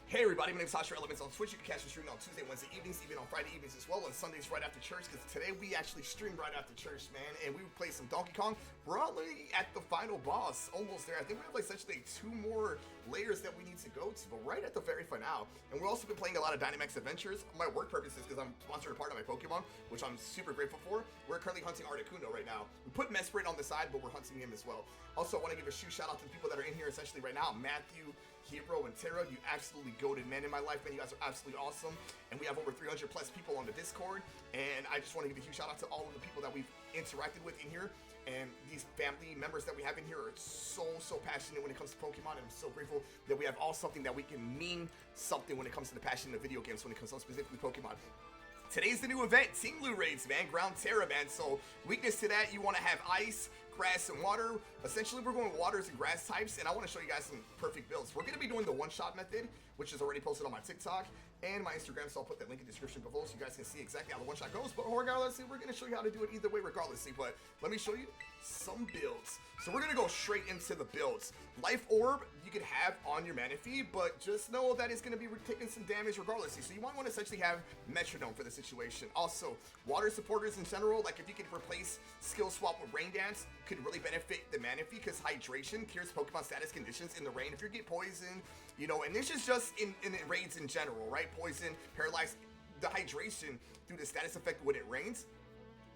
Hey everybody, my name is Sasha Elements on Twitch. You can catch me streaming on Tuesday, Wednesday evenings, even on Friday evenings as well, and Sundays right after church, because today we actually stream right after church, man, and we play some Donkey Kong. We're already at the final boss, almost there. I think we have like essentially 2 more layers that we need to go to, but right at the very final. And we've also been playing a lot of Dynamax Adventures. My work purposes, because I'm sponsored a part of my Pokemon, which I'm super grateful for. We're currently hunting Articuno right now. We put Mesprit on the side, but we're hunting him as well. Also, I want to give a huge shout out to the people that are in here essentially right now. Matthew, Hero, and Tara, you absolutely goated men in my life, man. You guys are absolutely awesome. And we have over 300 plus people on the Discord. And I just want to give a huge shout out to all of the people that we've interacted with in here. And these family members that we have in here are so passionate when it comes to Pokemon. And I'm so grateful that we have all something that we can mean something when it comes to the passion of video games, when it comes to specifically Pokemon. Today's the new event, Tinglu raids, man, Ground Terra, man. So weakness to that, you want to have ice, grass, and water. Essentially, we're going waters and grass types, and I want to show you guys some perfect builds. We're going to be doing the one-shot method, which is already posted on my TikTok and my Instagram, so I'll put that link in the description below so you guys can see exactly how the one-shot goes. But regardless, we're going to show you how to do it either way regardless. But let me show you some builds. So we're going to go straight into the builds. Life Orb, you could have on your Manaphy, but just know that it's going to be taking some damage regardless. So you might want to essentially have Metronome for the situation. Also, water supporters in general, like if you could replace Skill Swap with Rain Dance, could really benefit the Manaphy because hydration cures Pokemon status conditions in the rain. If you get poisoned, you know, and this is just in raids in general, right? Poison, paralyzed, the hydration through the status effect when it rains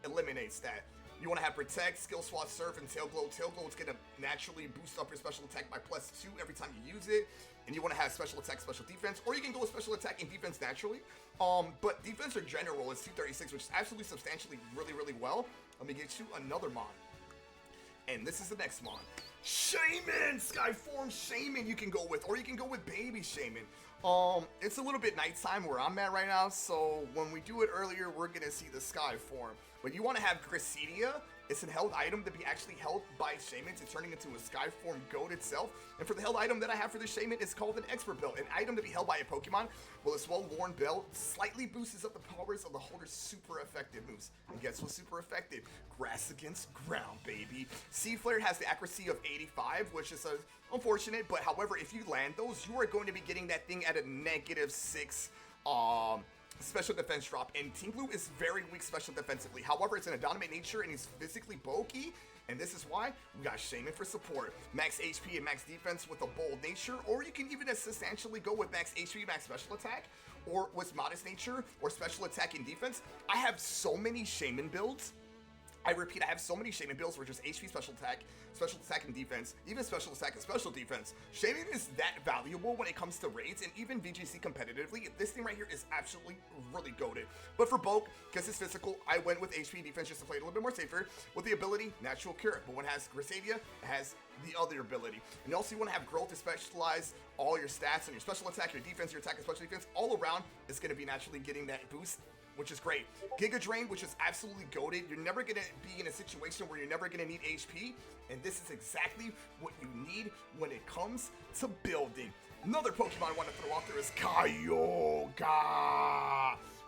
eliminates that. You want to have Protect, Skill Swap, Surf, and Tail Glow. Tail Glow is going to naturally boost up your special attack by +2 every time you use it. And you want to have special attack, special defense, or you can go with special attack and defense naturally. But defense in general is 236, which is absolutely substantially really well. Let me get you another mon. And this is the next mon. Shaymin! Skyform Shaymin you can go with, or you can go with Baby Shaymin. It's a little bit nighttime where I'm at right now, so when we do it earlier, we're gonna see the Skyform. But you want to have Gracidia. It's a held item to be actually held by Shaymin to turning into a Skyform goat itself. And for the held item that I have for this Shaymin, it's called an Expert Belt. An item to be held by a Pokemon. Well, this well-worn belt slightly boosts up the powers of the holder's super effective moves. And guess what's super effective? Grass against ground, baby. Sea Flare has the accuracy of 85, which is unfortunate. But however, if you land those, you are going to be getting that thing at a -6 special defense drop, and Tinglu is very weak special defensively. However, it's an Adonamate nature and he's physically bulky, and this is why we got Shaymin for support. Max HP and max defense with a bold nature, or you can even substantially go with max HP, max special attack, or with modest nature, or special attack and defense. I have so many Shaymin builds. I repeat, I have so many Shaymin builds where just HP, special attack, and defense, even special attack and special defense. Shaymin is that valuable when it comes to raids and even VGC competitively. This thing right here is absolutely really goated. But for bulk, because it's physical, I went with HP defense just to play it a little bit more safer. With the ability, Natural Cure. But when it has Gracidia, it has the other ability. And also you want to have growth to specialize all your stats and your special attack, your defense, your attack, and special defense. All around, it's going to be naturally getting that boost, which is great. Giga Drain, which is absolutely goated. You're never going to be in a situation where you're never going to need HP, and this is exactly what you need when it comes to building. Another Pokemon I want to throw out there is Kyorge.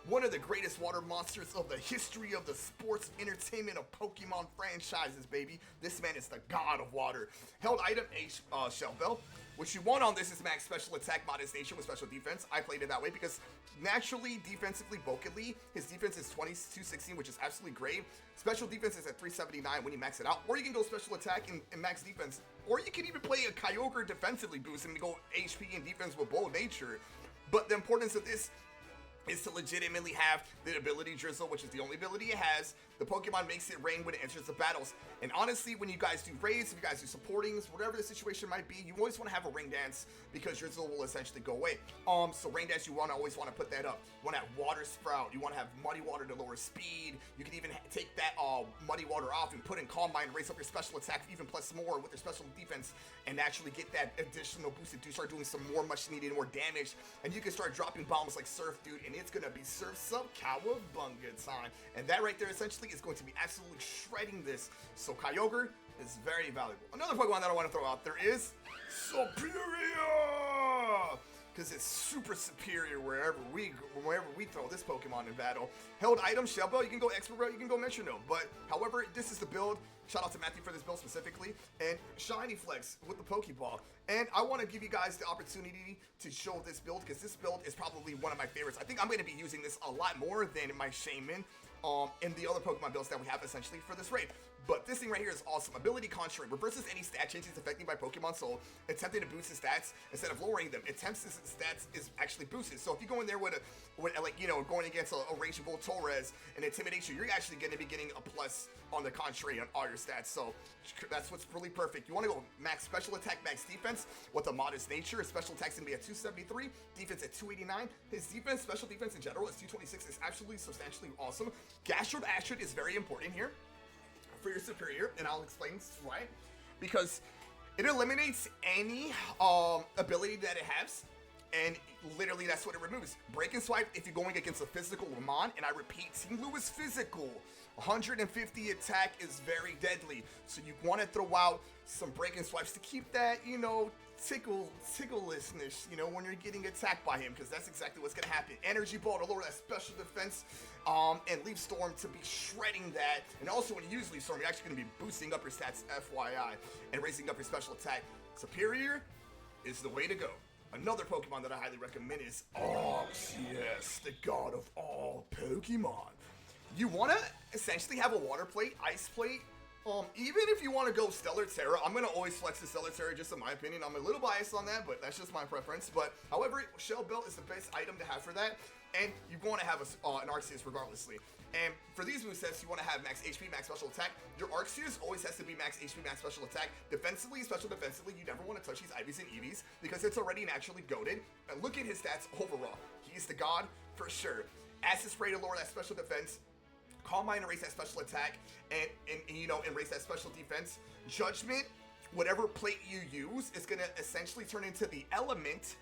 One of the greatest water monsters of the history of the sports entertainment of Pokemon franchises, baby. This man is the god of water. Held item, Shell Bell. What you want on this is max special attack, modest nature with special defense. I played it that way because naturally, defensively, bulkily, his defense is 2216, which is absolutely great. Special defense is at 379 when you max it out. Or you can go special attack and max defense. Or you can even play a Kyogre defensively boost and go HP and defense with bold nature. But the importance of this is to legitimately have the ability Drizzle, which is the only ability it has. The Pokemon makes it rain when it enters the battles. And honestly, when you guys do raids, if you guys do supportings, whatever the situation might be, you always want to have a Rain Dance because Drizzle will essentially go away. So Rain Dance, you always want to put that up. You want to have Water Sprout. You want to have Muddy Water to lower speed. You can even take that Muddy Water off and put in Calm Mind, raise up your special attack even plus more with your special defense, and actually get that additional boost to start doing some more much needed, more damage. And you can start dropping bombs like Surf, dude, and it's gonna be Surf's Up Cowabunga time. And that right there essentially is going to be absolutely shredding this. So Kyogre is very valuable. Another Pokemon that I want to throw out there is Superior! because it's super superior wherever we throw this Pokemon in battle. Held item, Shell Bell, you can go Expert Bell, you can go Metronome. But however, this is the build. Shout out to Matthew for this build specifically. And Shiny Flex with the Pokeball. And I want to give you guys the opportunity to show this build, because this build is probably one of my favorites. I think I'm going to be using this a lot more than my Shaymin and the other Pokemon builds that we have essentially for this raid. But this thing right here is awesome. Ability Contrary reverses any stat changes affected by Pokemon Soul, attempting to boost his stats instead of lowering them. Attempts his stats is actually boosted. So if you go in there with like, you know, going against a Rageable Torres and Intimidation, you're actually going to be getting a plus on the contrary on all your stats. So that's what's really perfect. You want to go max special attack, max defense with a modest nature. His special attack's going to be at 273, defense at 289. His defense, special defense in general is 226. It's absolutely substantially awesome. Gastrodon Astrid is very important here for your superior, and I'll explain why. Because it eliminates any ability that it has, and literally that's what it removes. Break and Swipe if you're going against a physical Lemon, and I repeat, Tinglu is physical. 150 attack is very deadly, so you want to throw out some Break and Swipes to keep that, you know, ticklelessness, you know, when you're getting attacked by him, because that's exactly what's going to happen. Energy Ball to lower that special defense, and Leaf Storm to be shredding that. And also when you use Leaf Storm, you're actually going to be boosting up your stats, FYI, and raising up your special attack. Superior is the way to go. Another Pokemon that I highly recommend is Arceus, the god of all Pokemon. You want to essentially have a Water Plate, Ice Plate. Even if you want to go Stellar Terra, I'm going to always flex the Stellar Terra, just in my opinion. I'm a little biased on that, but that's just my preference. But however, Shell Belt is the best item to have for that, and you want to have an Arceus regardlessly. And for these movesets, you want to have max HP, max special attack. Your Arceus always has to be max HP, max special attack. Defensively, special defensively, you never want to touch these Ivies and Eevees because it's already naturally goated. And look at his stats overall. He's the god for sure. Acid Spray to lower that special defense. Calm Mind to raise that special attack, and you know, and raise that special defense. Judgment, whatever plate you use is gonna essentially turn into the element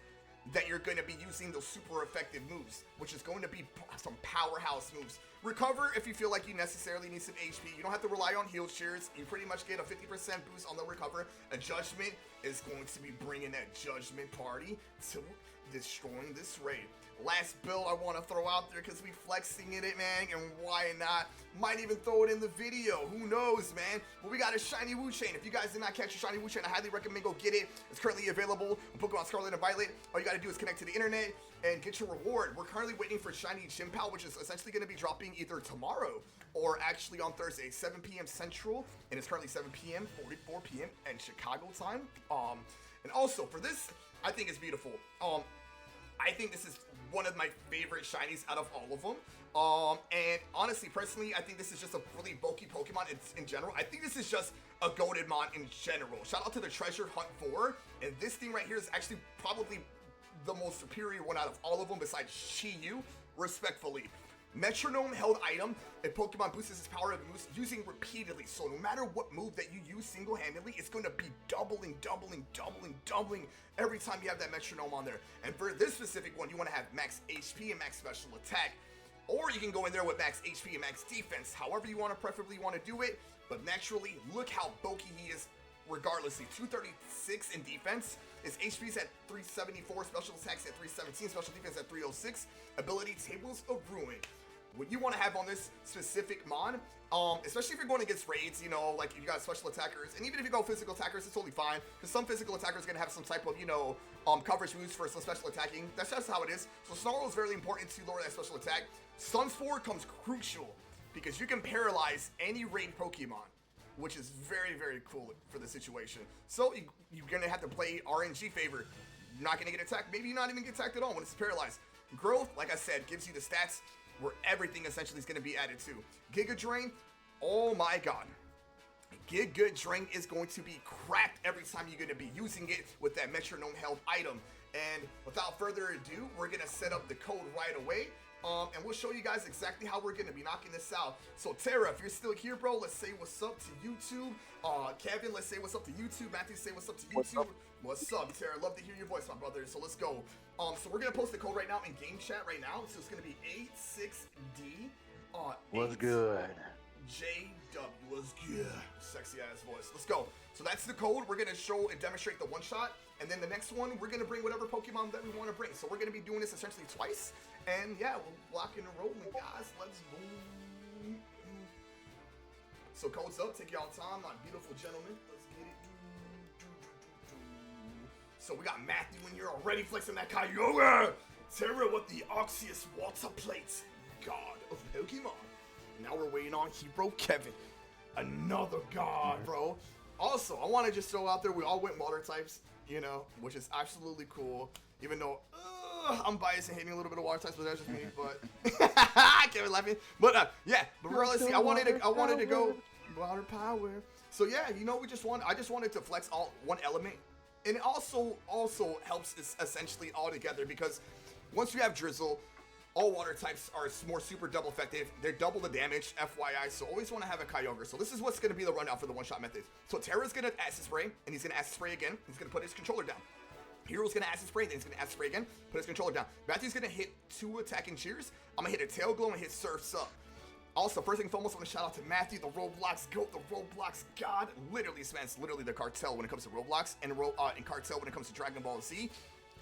that you're gonna be using those super effective moves, which is going to be some powerhouse moves. Recover if you feel like you necessarily need some HP. You don't have to rely on heal cheers. You pretty much get a 50% boost on the recover. A Judgment is going to be bringing that Judgment party to destroying this raid. Last build I want to throw out there because we flexing in it, man, and why not? Might even throw it in the video. Who knows, man? But we got a Shiny Wu Chain. If you guys did not catch your Shiny Wu Chain, I highly recommend go get it. It's currently available on Pokemon Scarlet and Violet. All you got to do is connect to the internet and get your reward. We're currently waiting for Shiny Chimpow, which is essentially going to be dropping either tomorrow or actually on Thursday, 7 p.m. Central, and it's currently 7 p.m., 44 p.m. and Chicago time. And also for this, I think it's beautiful. I think this is one of my favorite shinies out of all of them. And honestly, personally, I think this is just a really bulky Pokemon in general. I think this is just a goated mon in general. Shout out to the Treasure Hunt 4. And this thing right here is actually probably the most superior one out of all of them besides Chi-Yu, respectfully. Metronome held item, a Pokemon boosts its power of moves using repeatedly. So no matter what move that you use single-handedly, it's going to be doubling every time you have that Metronome on there. And for this specific one, you want to have max HP and max special attack. Or you can go in there with max HP and max defense, however you want to preferably want to do it. But naturally, look how bulky he is regardlessly. 236 in defense. His HP's at 374, special attacks at 317, special defense at 306. Ability Tables of Ruin. What you want to have on this specific mon, especially if you're going against raids, you know, like if you got special attackers, and even if you go physical attackers, it's totally fine, because some physical attackers are going to have some type of, you know, coverage moves for some special attacking. That's just how it is. So Snarl is very important to lower that special attack. Sun Spore comes crucial, because you can paralyze any raid Pokemon, which is very, very cool for the situation. So you're going to have to play RNG favor. You're not going to get attacked. Maybe you're not even get attacked at all when it's paralyzed. Growth, like I said, gives you the stats where everything essentially is going to be added to. Giga Drain, oh my god. Giga Drain is going to be cracked every time you're going to be using it with that Metronome held item. And without further ado, we're going to set up the code right away. And we'll show you guys exactly how we're going to be knocking this out. So Tara, if you're still here, bro, let's say what's up to YouTube. Kevin, let's say what's up to YouTube. Matthew, say what's up to YouTube. What's up, Tara? Love to hear your voice, my brother. So let's go. So we're going to post the code right now in game chat right now. So it's going to be 86D. What's good? JW, let's get sexy ass voice. Let's go. So that's the code. We're gonna show and demonstrate the one shot, and then the next one we're gonna bring whatever Pokemon that we want to bring. So we're gonna be doing this essentially twice, and yeah, we're locking and rolling, guys. Let's go. So codes up. Take y'all time, my beautiful gentlemen. Let's get it. So we got Matthew in here already flexing that Kyogre. Terra with the Oxyus Water Plate, God of Pokemon. Now we're waiting on Hero Kevin. Another god, bro. Also, I want to just throw out there, we all went water types, you know, which is absolutely cool. Even though I'm biased and hating a little bit of water types, but that's just me. But Kevin laughing. But yeah, but regardless, I wanted to go water power. So yeah, you know, I just wanted to flex one element, and it also helps us essentially all together because once you have Drizzle, all water types are more super double effective. They're double the damage, FYI, so always want to have a Kyogre. So this is what's going to be the rundown for the one-shot method. So Terra's going to Acid Spray, and he's going to Acid Spray again. He's going to put his controller down. Hero's going to Acid Spray, then he's going to Acid Spray again, put his controller down. Matthew's going to hit 2 attacking cheers. I'm going to hit a Tail Glow and hit Surf's Up. Also, first thing and foremost, I want to shout out to Matthew, the Roblox GOAT, the Roblox God. Literally, this man's literally the cartel when it comes to Roblox, and cartel when it comes to Dragon Ball Z.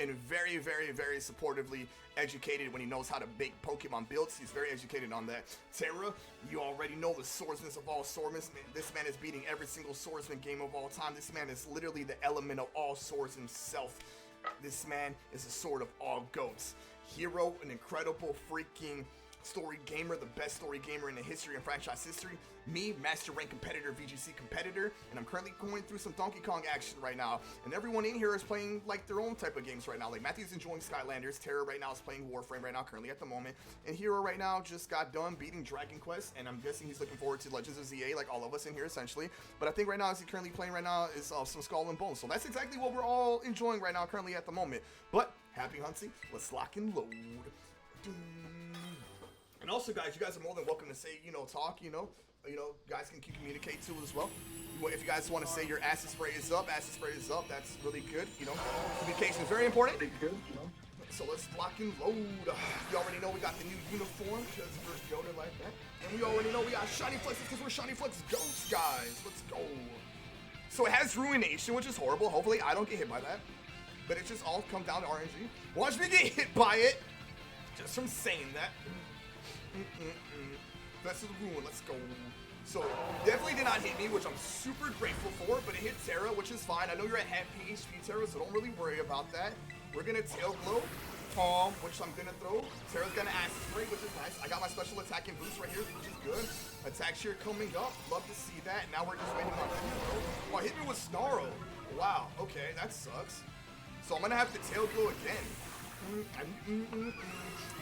And very, very, very supportively educated when he knows how to make Pokemon builds. He's very educated on that. Terra, you already know the swordsman of all swordsmen. This man is beating every single swordsman game of all time. This man is literally the element of all swords himself. This man is the sword of all goats. Hero, an incredible freaking story gamer, the best story gamer in the history and franchise history. Me, master rank competitor, VGC competitor, and I'm currently going through some Donkey Kong action right now. And everyone in here is playing like their own type of games right now. Like Matthew's enjoying Skylanders, Terra right now is playing Warframe right now, currently at the moment, and Hero right now just got done beating Dragon Quest, and I'm guessing he's looking forward to Legends of ZA, like all of us in here essentially. But I think right now, as he's currently playing right now, is some Skull and Bones. So that's exactly what we're all enjoying right now, currently at the moment. But happy hunting. Let's lock and load. And also, guys, you guys are more than welcome to say, talk, guys can communicate too as well. If you guys want to say your acid spray is up, that's really good, Communication is very important. So let's lock and load. You already know we got the new uniform because we're Yoda like that. And we already know we got shiny flexes because we're shiny flex ghosts, guys. Let's go. So it has ruination, which is horrible. Hopefully I don't get hit by that. But it just all come down to RNG. Watch me get hit by it. Just from saying that. Best of the ruin, let's go. So, definitely did not hit me, which I'm super grateful for, but it hit Terra, which is fine. I know you're at half HP, Terra, so don't really worry about that. We're gonna Tail Glow, which I'm gonna throw. Terra's gonna Acid Spray, which is nice. I got my special attacking boost right here, which is good. Attack shear coming up, love to see that. Now we're just waiting on Hero. Oh, hit me with Snarl. Wow, okay, that sucks. So I'm gonna have to Tail Glow again.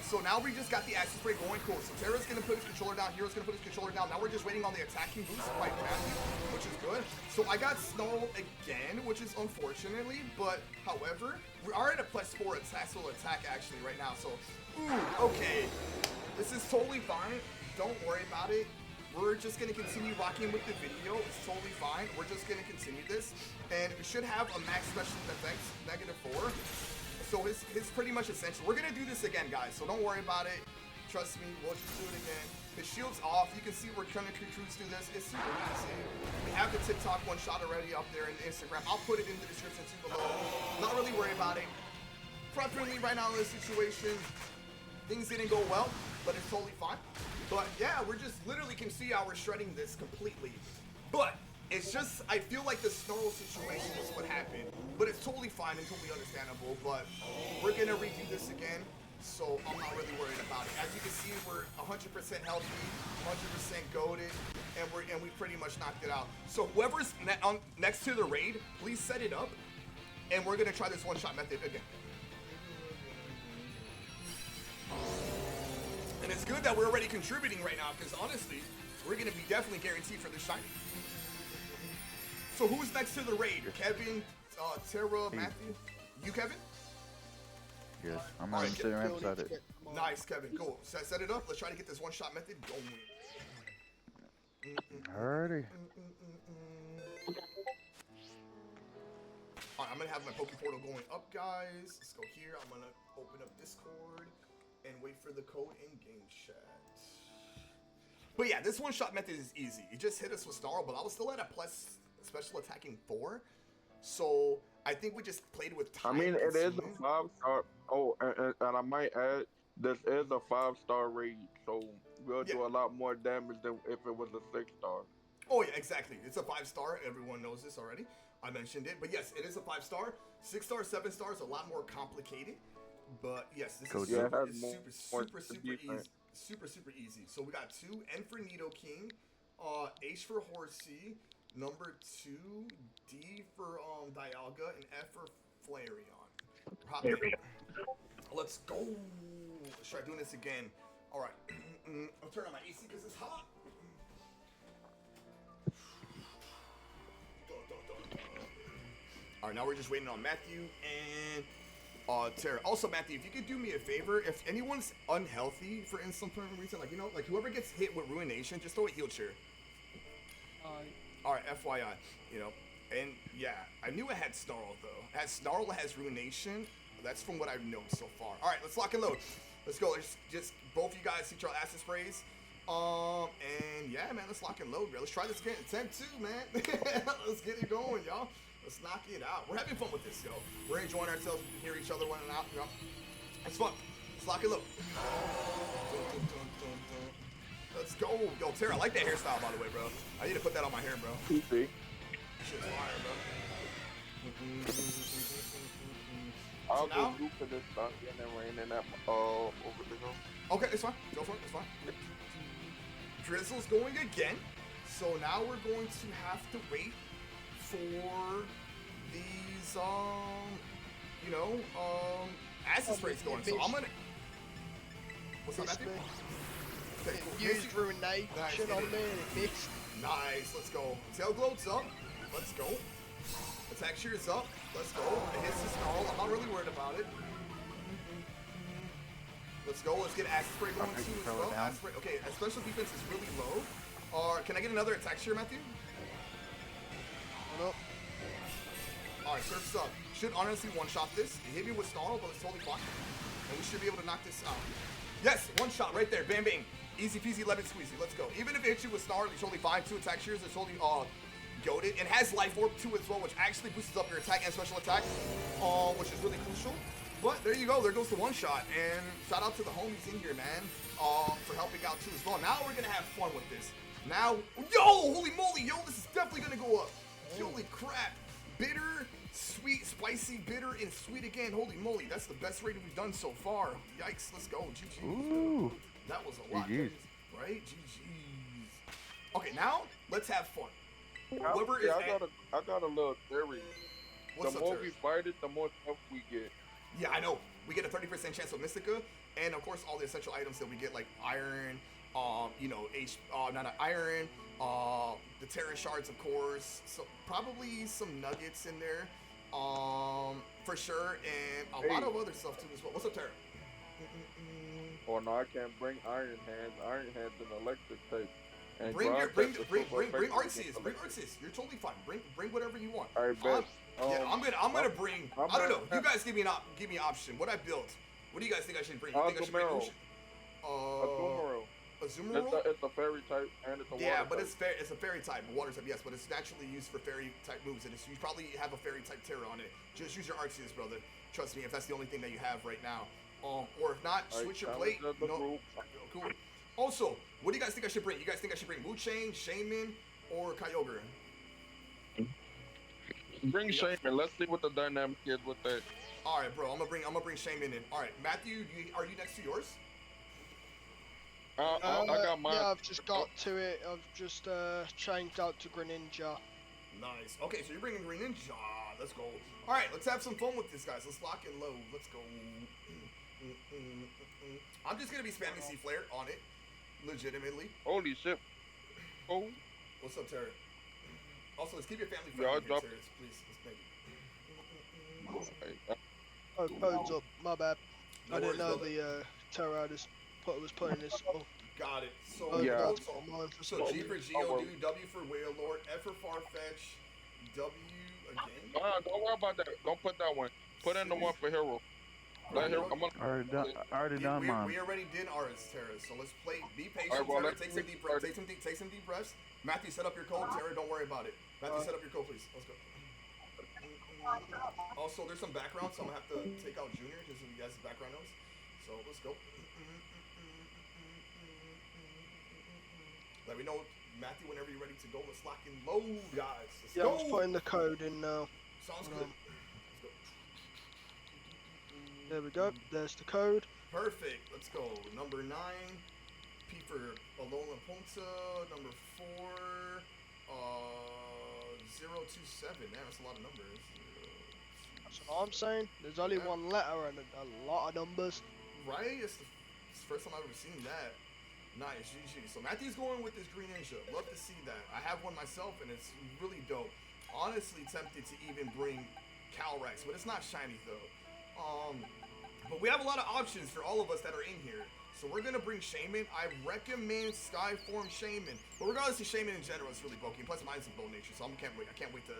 So now we just got the Acid Spray going, cool. So Terra's gonna put his controller down, Hero's gonna put his controller down. Now we're just waiting on the attacking boost by Matthew, which is good. So I got Snarl again, which is unfortunately, but however, we are at a +4 attack actually right now. So, okay. This is totally fine. Don't worry about it. We're just gonna continue rocking with the video. It's totally fine. We're just gonna continue this. And we should have a max special effects, -4. So his pretty much essential. We're gonna do this again, guys, so don't worry about it. Trust me, we'll just do it again. His shield's off. You can see we're trying to cruise through this. It's super easy. We have the TikTok one shot already up there in Instagram. I'll put it in the description too below. Not really worried about it. Preferably right now in this situation, things didn't go well, but it's totally fine. But yeah, we're just literally can see how we're shredding this completely. But it's just, I feel like the Snarl situation is what happened, but it's totally fine and totally understandable, but we're gonna redo this again, so I'm not really worried about it. As you can see, we're 100% healthy, 100% goated, and we pretty much knocked it out. So whoever's next to the raid, please set it up, and we're gonna try this one-shot method again. And it's good that we're already contributing right now, because honestly, we're gonna be definitely guaranteed for this shiny. So who's next to the raid? Kevin, Terra, Matthew? You, Kevin? Yes, I'm already sitting right beside it. Nice, Kevin. Go. Set it up. Let's try to get this one-shot method going. Alrighty. Alright, I'm gonna have my Poke Portal going up, guys. Let's go here. I'm gonna open up Discord and wait for the code in game chat. But yeah, this one-shot method is easy. You just hit us with Snarl, but I was still at a plus special attacking 4. So I think we just played with time. I mean, it is a 5-star. Oh, and I might add, this is a 5-star raid, so we'll do a lot more damage than if it was a 6-star. Oh yeah, exactly. It's a 5-star. Everyone knows this already. I mentioned it, but yes, it is a 5-star. 6-star, 7-star is a lot more complicated. But yes, this is super easy. Super easy. So we got 2 N for Nido King, H for Horsey, number 2 D for Dialga, and F for Flareon. Let's go. Let's try doing this again. All right. I'll turn on my AC because it's hot. All right, now we're just waiting on Matthew and Tara. Also, Matthew, if you could do me a favor, if anyone's unhealthy for some reason, like, you know, like whoever gets hit with Ruination, just throw a heal chair. All right, FYI, you know, and yeah, I knew it had Snarl though. It has Snarl, it has Ruination. That's from what I've known so far. All right, let's lock and load. Let's go. Let's just both you guys see your acid sprays. And yeah, man, let's lock and load, bro. Let's try this again. 10-2, man. Let's get it going, y'all. Let's knock it out. We're having fun with this, yo. We're enjoying ourselves. We can hear each other running out, you know. It's fun. Let's lock and load. Let's go. Yo, Tara, I like that hairstyle, by the way, bro. I need to put that on my hair, bro. PC. Shit's fire, bro. I'll go do for this stuff and then rain in that over the hill. Okay, it's fine. Go for it. It's fine. Drizzle's going again. So now we're going to have to wait for these you know, acid sprays going. So I'm gonna. What's up, Matthew? Okay, cool. Used Ruination on me and it missed. Nice. Let's go. Tail globe's up. Let's go. Attack shear's up. Let's go. It hits the Snarl. I'm not really worried about it. Let's go. Let's get acid spray going too as well. Acid spray. Okay, special defense is really low. Can I get another attack shear, Matthew? Nope. Alright, Surf's up. Should honestly one-shot this. It hit me with Snarl, but it's totally fine. And we should be able to knock this out. Yes, one shot right there. Bam, bang. Easy peasy, lemon squeezy. Let's go. Even if it hits you with Snarl, it's totally fine. 2 attack shears. It's totally goaded. It has Life Orb too as well, which actually boosts up your attack and special attack, which is really crucial. But there you go. There goes the one shot. And shout out to the homies in here, man, for helping out too as well. Now we're gonna have fun with this. Now, yo, holy moly, yo, this is definitely gonna go up. Holy crap. Bitter, sweet, spicy, bitter, and sweet again. Holy moly, that's the best rating we've done so far. Yikes, let's go. GG's. Ooh. That was a lot. GG's. Right? GG's. Okay, now let's have fun. Whoever I got a little theory. What's the up, more Terrence? we fight it, the more tough we get. Yeah, I know. We get a 30% chance of Mystica, and of course all the essential items that we get, like iron, you know, iron, the Terran shards, of course. So probably some nuggets in there, for sure, and a lot of other stuff too as well. What's up, Terran? Oh no, I can't bring Iron Hands. Iron Hands an electric type. And Bring bring Arceus. Bring Arceus. You're totally fine. Bring whatever you want. Alright, bet. Yeah, I'm gonna bring. I don't know. You guys give me an option. What I built. What do you guys think I should bring? You think I should bring Ocean? Azumarill. It's a fairy type and it's a water type. But it's a fairy type, water type, yes, but it's naturally used for fairy type moves, and you probably have a fairy type Terra on it. Just use your Arceus, brother. Trust me, if that's the only thing that you have right now. Or if not, switch your plate. No, cool. Also, what do you guys think I should bring? You guys think I should bring Wu-Chain, Shaymin, or Kyogre? Bring Shaymin. Let's see what the dynamic is with that. All right, bro. I'm gonna bring Shaymin in. All right, Matthew, are you next to yours? I got mine. Yeah, I've just got to it. I've just changed out to Greninja. Nice. Okay, so you're bringing Greninja. Let's go. All right, let's have some fun with this, guys. Let's lock and load. Let's go. I'm just gonna be spamming C-Flare on it, legitimately. Holy shit. Oh. What's up, Terry? Also, let's keep your family friendly here, Terry, please. Let's thank you. Oh, phone's up. My bad. I didn't know the Terra was putting this up. Got it. So, So G for Geodude, W for Wailord, F for Farfetch, W again. Don't worry about that. Don't put that one. Put in the one for Hero. Right here, I'm on. I already done mine. We already did ours, Tara. So let's play. Be patient, All right, well, Tara. let's Take some deep breaths. Take some deep breaths. Matthew, set up your code. Tara, don't worry about it. Matthew, set up your code, please. Let's go. Also, there's some background, so I'm gonna have to take out Junior because he has his background noise. So let's go. Let me know, Matthew, whenever you're ready to go. Let's lock and load, guys. Let's Yeah, go. I'm just putting the code in now. Sounds good. Let's go. There we go. There's the code. Perfect. Let's go. Number 9. P for Alola Ponta. Number 4. 027. Man, that's a lot of numbers. That's what I'm saying. There's only one letter and a lot of numbers. Right? It's the first time I've ever seen that. Nice, GG. So Matthew's going with this Green Ninja. Love to see that. I have one myself, and it's really dope. Honestly tempted to even bring Calrex, but it's not shiny though. But we have a lot of options for all of us that are in here. So we're gonna bring Shaymin. I recommend Skyform Shaymin. But regardless of Shaymin in general, it's really bulky. And plus mine's a bow nature, so I can't wait to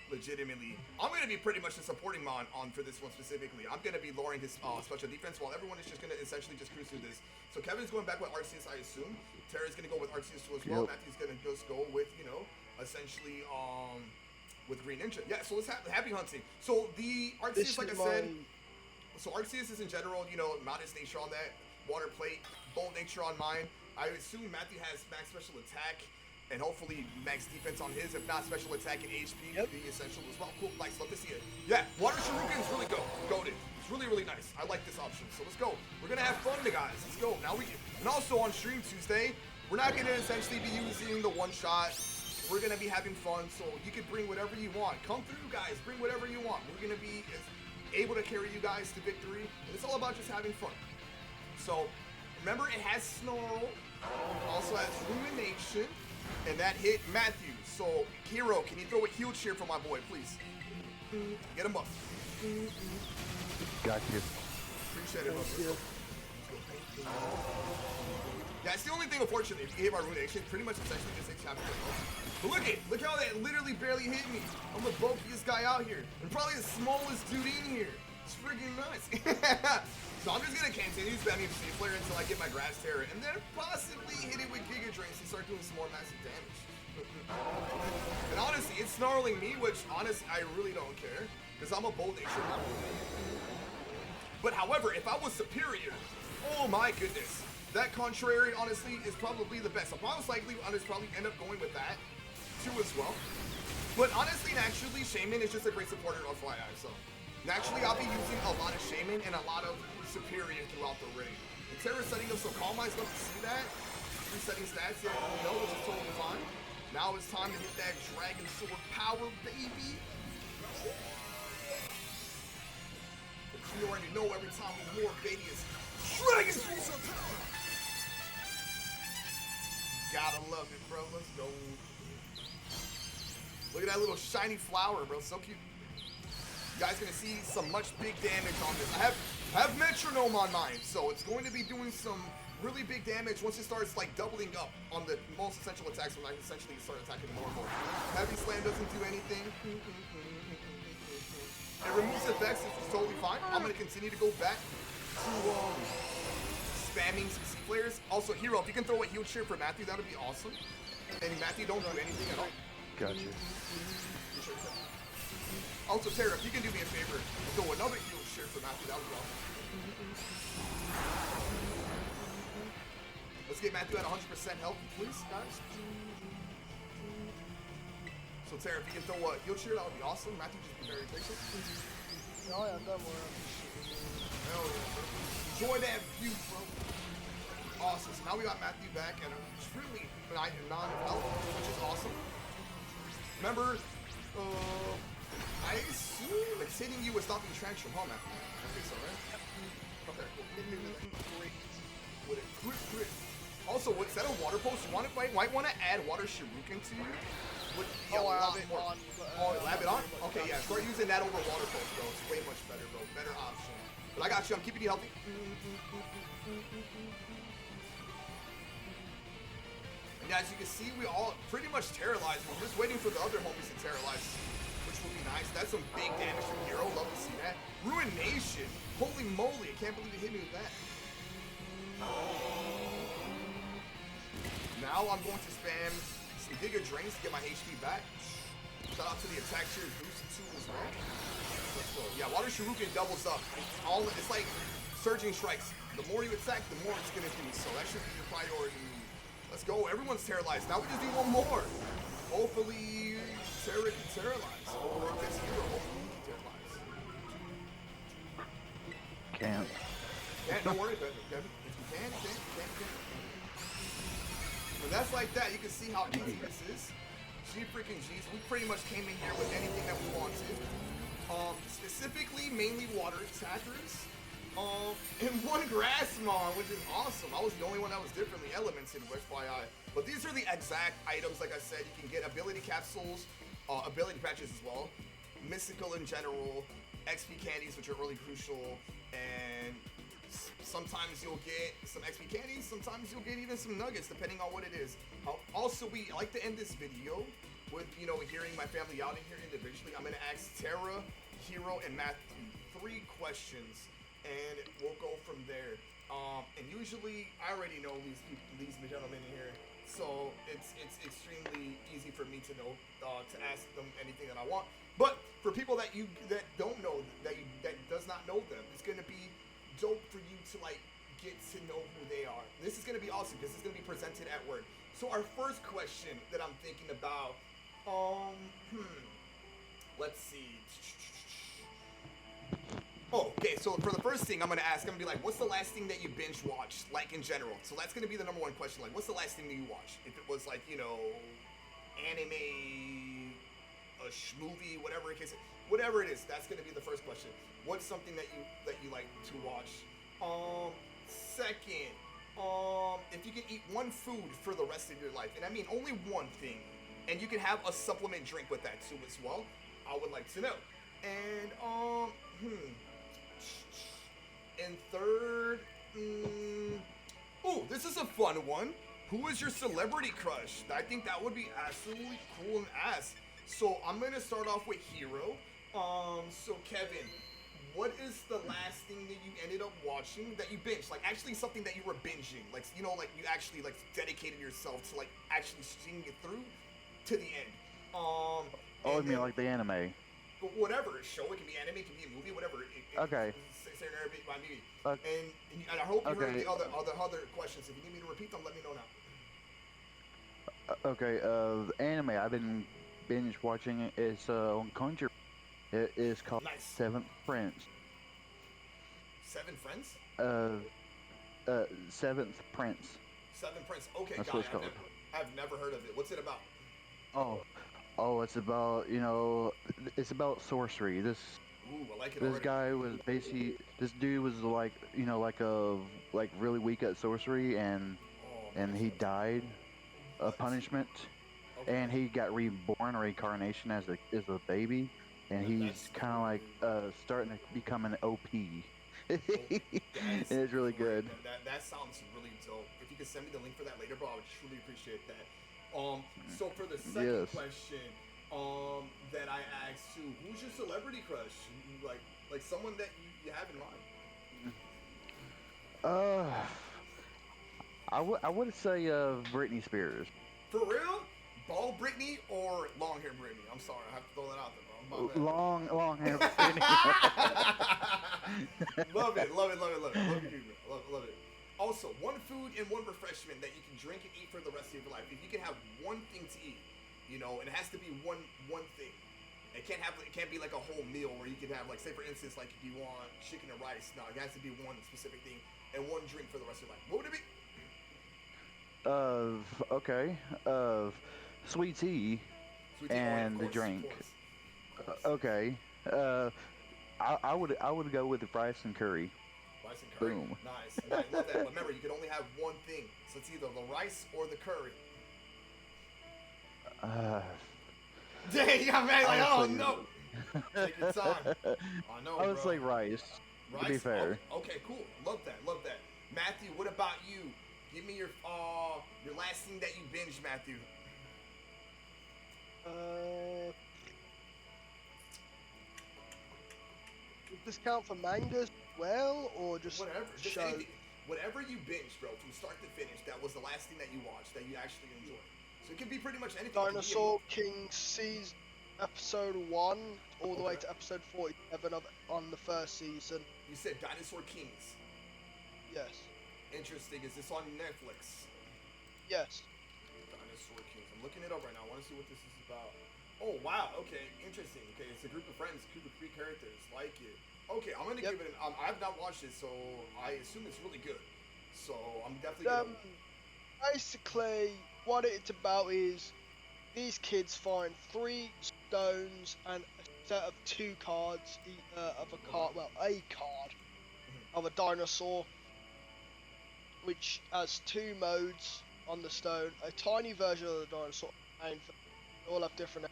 legitimately. I'm gonna be pretty much the supporting mon on for this one specifically. I'm gonna be lowering his special defense while everyone is just gonna essentially just cruise through this. So Kevin's going back with Arceus, I assume. Tara's gonna go with Arceus too as well. Yep. Matthew's gonna just go with, you know, essentially with Green Ninja. Yeah, so let's happy hunting. So the Arceus, like I said, so Arceus is in general, you know, modest nature on that, water plate, bold nature on mine. I assume Matthew has max special attack and hopefully max defense on his, if not special attack and HP, the essential as well. Cool, nice, love to see it. Yeah, water shuriken is really goated. It's really, really nice. I like this option. So let's go. We're gonna have fun, guys. Let's go. Now and also on stream Tuesday, we're not gonna essentially be using the one shot. We're gonna be having fun, so you can bring whatever you want. Come through, guys. Bring whatever you want. We're gonna be able to carry you guys to victory, and it's all about just having fun. So remember, it has Snarl, also has Rumination, and that hit Matthew. So Hero, can you throw a heal cheer for my boy, please? Get him up. Got you. Appreciate it, yeah, it's the only thing, unfortunately, if you hit my Rumination, pretty much essentially just takes half of it. But look how that literally barely hit me. I'm the bulkiest guy out here, and probably the smallest dude in here. It's freaking nice. So I'm just gonna continue spamming Sea Flare until I get my Grass Terror, and then possibly hit it with Giga Drains and start doing some more massive damage. And honestly, it's snarling me, which honestly I really don't care, because I'm a bold nature. But however, if I was superior, oh my goodness, that contrary honestly is probably the best. I'll most likely probably end up going with that too as well. But honestly, naturally, Shaymin is just a great supporter of FYI. So naturally, I'll be using a lot of Shaymin and a lot of Superior throughout the raid. And Terra's setting up so Calm Eyes, love to see that. Resetting stats, yeah, you know, which is totally fine. Now it's time to hit that Dragon Sword power, baby. But you already know every time we war, baby, is Dragon Sword power. Gotta love it, bro. Let's go. Look at that little shiny flower, bro. So cute. You guys gonna see some much big damage on this. I have Metronome on mine, so it's going to be doing some really big damage once it starts like doubling up on the most essential attacks when I essentially start attacking more and more. Heavy Slam doesn't do anything. It removes effects, which is totally fine. I'm gonna continue to go back to spamming some Sea Flares. Also, Hero, if you can throw a heal cheer for Matthew, that would be awesome. And Matthew, don't do anything at all. Gotcha. Also, Tara, if you can do me a favor, throw another heal cheer for Matthew, that would be awesome. Let's get Matthew at 100% health, please, guys. So, Tara, if you can throw a heal cheer, that would be awesome. Matthew, just be very patient. Oh, yeah, don't worry. Hell yeah, bro. Enjoy that view, bro. Awesome. So now we got Matthew back at a truly non-health, which is awesome. Remember, I assume it's hitting you with stopping Tantrum, huh, Matthew? I think so, right? Okay, cool. With a crit. Also, instead of Water Pulse, you might want to add Water Shuriken to you. Would be a lot more. Lab it on? Okay, yeah, start using that over Water Pulse, bro. It's way much better, bro. Better option. But I got you. I'm keeping you healthy. And as you can see, we all pretty much terrorized. We're just waiting for the other homies to terrorize, which which will be nice. That's some big damage from Hero. Love to see that. Ruination. Holy moly, I can't believe he hit me with that. Now I'm going to spam some giga drains to get my HP back. Shout out to the attack tier boost too as well. Let's go. Yeah, water shuriken doubles up. It's like surging strikes. The more you attack, the more it's gonna do. So that should be your priority. Let's go. Everyone's terrorized. Now we just need one more. Hopefully, Terra can terrorize. Or if it's Hero, hopefully he can terrorize. Can't. Can't, don't worry about it, Kevin. If you can. When that's like that, you can see how easy this is. G freaking G's. We pretty much came in here with anything that we wanted. Specifically, mainly water attackers. And one Grassmon, which is awesome. I was the only one that was differently elements in FYI. But these are the exact items, like I said. You can get ability capsules, ability patches as well, mystical in general, XP candies, which are really crucial, and sometimes you'll get some XP candies, sometimes you'll get even some nuggets, depending on what it is. Also, I like to end this video with, hearing my family out in here individually. I'm gonna ask Terra, Hero, and Matthew 3 questions, and we'll go from there. And usually, I already know these gentlemen in here, so it's extremely easy for me to know to ask them anything that I want. But for people that don't know, that does not know them, it's gonna be dope for you to get to know who they are. This is gonna be awesome because it's gonna be presented at work. So our first question that I'm thinking about, let's see. Oh, okay, so for the first thing I'm gonna ask, I'm gonna be like, what's the last thing that you binge watched, in general? So that's gonna be the number one question, what's the last thing that you watched? If it was anime, a movie, whatever it is, that's gonna be the first question. What's something that you like to watch? Second, if you can eat one food for the rest of your life, and I mean only one thing, and you can have a supplement drink with that too as well, I would like to know. And and third, this is a fun one. Who is your celebrity crush? I think that would be absolutely cool and ass. So I'm gonna start off with Hero. So Kevin, what is the last thing that you ended up watching that you binged? Actually something that you were binging. You actually dedicated yourself to actually seeing it through to the end. You mean like the anime? But whatever, show, it can be anime, it can be a movie, whatever. Okay. And I hope you heard the other questions. If you need me to repeat them, let me know now. Okay, the anime I've been binge watching it is on Conjure. It is called Seventh Prince. Seven Friends? Seventh Prince. Seventh Prince. Okay, that's what it's called. I've never heard of it. What's it about? It's about it's about sorcery. Ooh, I like it this already. guy was basically, this dude was really weak at sorcery, and he died a punishment, and he got reborn, reincarnation as a baby, and he's kind of starting to become an OP. It's really good. That sounds really dope. If you could send me the link for that later, bro, I would truly appreciate that. So for the second question, that I asked too, who's your celebrity crush? Like someone that you have in mind? I would say Britney Spears. For real? Bald Britney or long hair Britney? I'm sorry, I have to throw that out there, bro. Long hair Britney. Love it. Love it. Also, one food and one refreshment that you can drink and eat for the rest of your life. If you can have one thing to eat, and it has to be one thing. It can't be like a whole meal where you can have say for instance if you want chicken and rice. No, it has to be one specific thing and one drink for the rest of your life. What would it be? Sweet tea and the drink. I would go with the rice and curry. Rice and curry. Boom. Nice. I love that. But remember, you can only have one thing, so it's either the rice or the curry. Dang, you got mad oh no. Take your time. I know, I would say rice. To be fair. Okay, cool. Love that. Matthew, what about you? Give me your last thing that you binged, Matthew. Does this count for mangas as well, or just Whatever, just show? anything. Whatever you binge, bro, from start to finish, that was the last thing that you watched that you actually enjoyed. So it could be pretty much anything. Dinosaur King season episode 1 all the way to episode 47 on the first season. You said Dinosaur Kings. Yes. Interesting. Is this on Netflix? Yes. Dinosaur Kings. I'm looking it up right now. I want to see what this is about. Oh, wow. Okay. Interesting. Okay. It's a group of friends, a group of 3 characters. Like it. Okay. I'm going to give it an... I've not watched it, so I assume it's really good. So I'm definitely going to... Basically, what it's about is these kids find 3 stones and a set of 2 cards of a card, a card of a dinosaur, which has 2 modes on the stone, a tiny version of the dinosaur, and they all have different.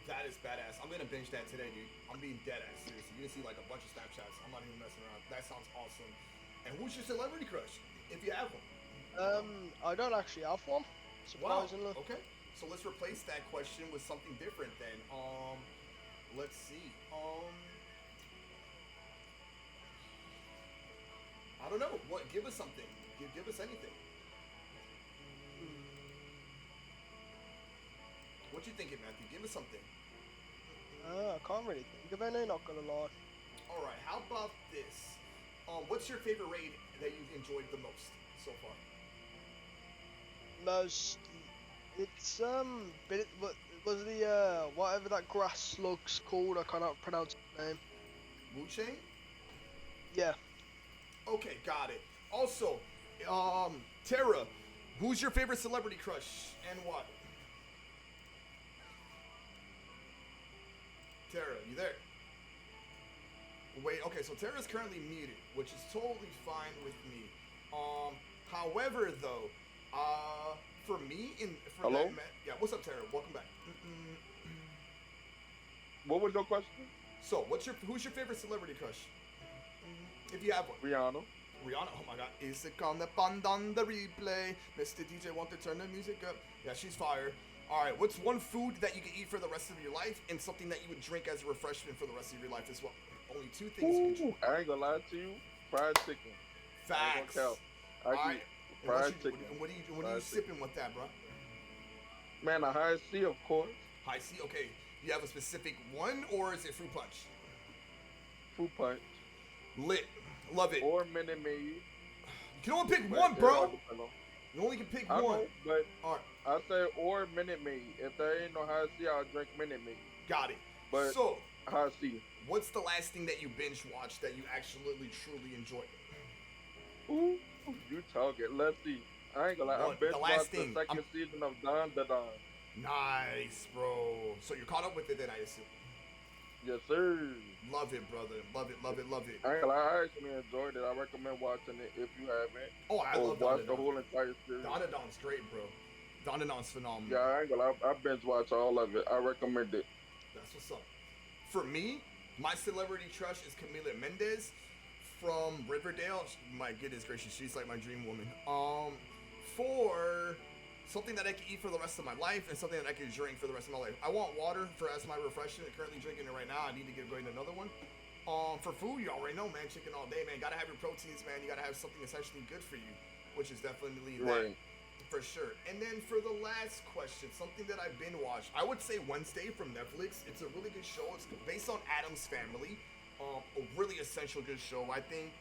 That is badass. I'm gonna binge that today, dude. I'm being dead ass serious. You're gonna see like a bunch of Snapchats. I'm not even messing around. That sounds awesome. And who's your celebrity crush, if you have one? I don't actually have one, surprisingly. Wow. Okay. So let's replace that question with something different then. Let's see. I don't know. What? Give us something. Give us anything. What you thinking, Matthew? Give us something. I can't really think of any, not gonna lie. All right. How about this? What's your favorite raid that you've enjoyed the most so far? It's was the whatever that grass slug's called, I cannot pronounce the name. Wu-Chain? Yeah. Okay, got it. Also, Tara, who's your favorite celebrity crush and what? Tara, you there? Wait, okay, so Tara's currently muted, which is totally fine with me. However, though, for me, Hello? Yeah, what's up, Tara? Welcome back. What was your question? So, who's your favorite celebrity crush? If you have one. Rihanna. Rihanna, oh my god. Is it gonna band on the replay? Mr. DJ want to turn the music up? Yeah, she's fire. Alright, what's one food that you can eat for the rest of your life and something that you would drink as a refreshment for the rest of your life as well? Only 2 things you can drink. I ain't gonna lie to you. Fried chicken. Facts. I fried chicken. What are you sipping with that, bro? Man, a high C, of course. High C, okay. You have a specific one, or is it fruit punch? Fruit punch. Lit. Love it. Or Minute Maid. You can only pick one, bro. You only can pick one. Know, but all right. I say or Minute Maid. If there ain't no high C, I'll drink Minute Maid. Got it. But so, high C. What's the last thing that you binge watched that you absolutely truly enjoyed? Ooh, you talking? Let's see. I ain't gonna lie. I binge watched the second season of Don the Don. Nice, bro. So you're caught up with it then, I assume. Yes, sir. Love it, brother. Love it, love it, love it. I ain't gonna lie, I actually enjoyed it. I recommend watching it if you haven't. Oh, I love watch the whole entire series. Don the Don's great, bro. Don the Don's phenomenal. Yeah, I ain't gonna lie. I binge watch all of it. I recommend it. That's what's up. For me, my celebrity crush is Camila Mendez from Riverdale. My goodness gracious, she's like my dream woman. For something that I can eat for the rest of my life and something that I can drink for the rest of my life. I want water as my refreshment. I'm currently drinking it right now. I need to get going to another one. For food, you already know, man. Chicken all day, man. Gotta have your proteins, man. You gotta have something essentially good for you, which is definitely that. For sure. And then for the last question, something that I've been watched, I would say Wednesday from Netflix. It's a really good show. It's based on Addams Family. A really essential good show. I think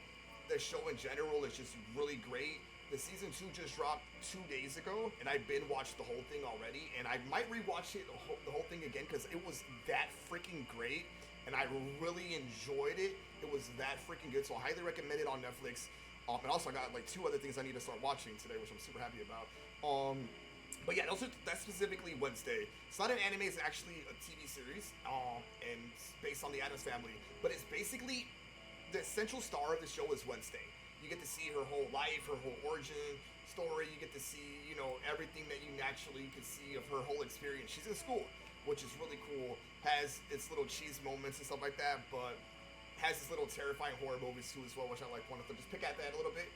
the show in general is just really great. The season 2 just dropped 2 days ago, and I've been watched the whole thing already, and I might rewatch it the whole thing again because it was that freaking great, and I really enjoyed it. It was that freaking good, so I highly recommend it on Netflix. And also I got like 2 other things I need to start watching today, which I'm super happy about. But yeah, that's specifically Wednesday. It's not an anime, it's actually a TV series, and it's based on the Addams Family, but it's basically the central star of the show is Wednesday. You get to see her whole life, her whole origin story. You get to see, everything that you naturally could see of her whole experience. She's in school, which is really cool. Has its little cheese moments and stuff like that, but has its little terrifying horror movies too as well, which I like wanted to just pick at that a little bit.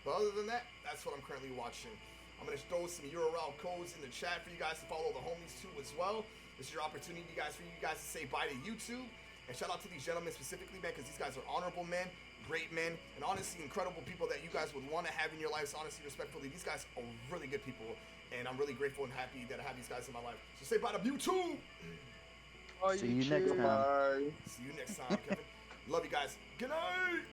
But other than that, that's what I'm currently watching. I'm going to throw some URL codes in the chat for you guys to follow the homies too as well. This is your opportunity, guys, for you guys to say bye to YouTube. And shout out to these gentlemen specifically, man, because these guys are honorable men, great men, and honestly incredible people that you guys would want to have in your lives. Honestly, respectfully, these guys are really good people, and I'm really grateful and happy that I have these guys in my life. So say bye to YouTube. See you next time. Bye. See you next time, Kevin. Love you guys. Good night.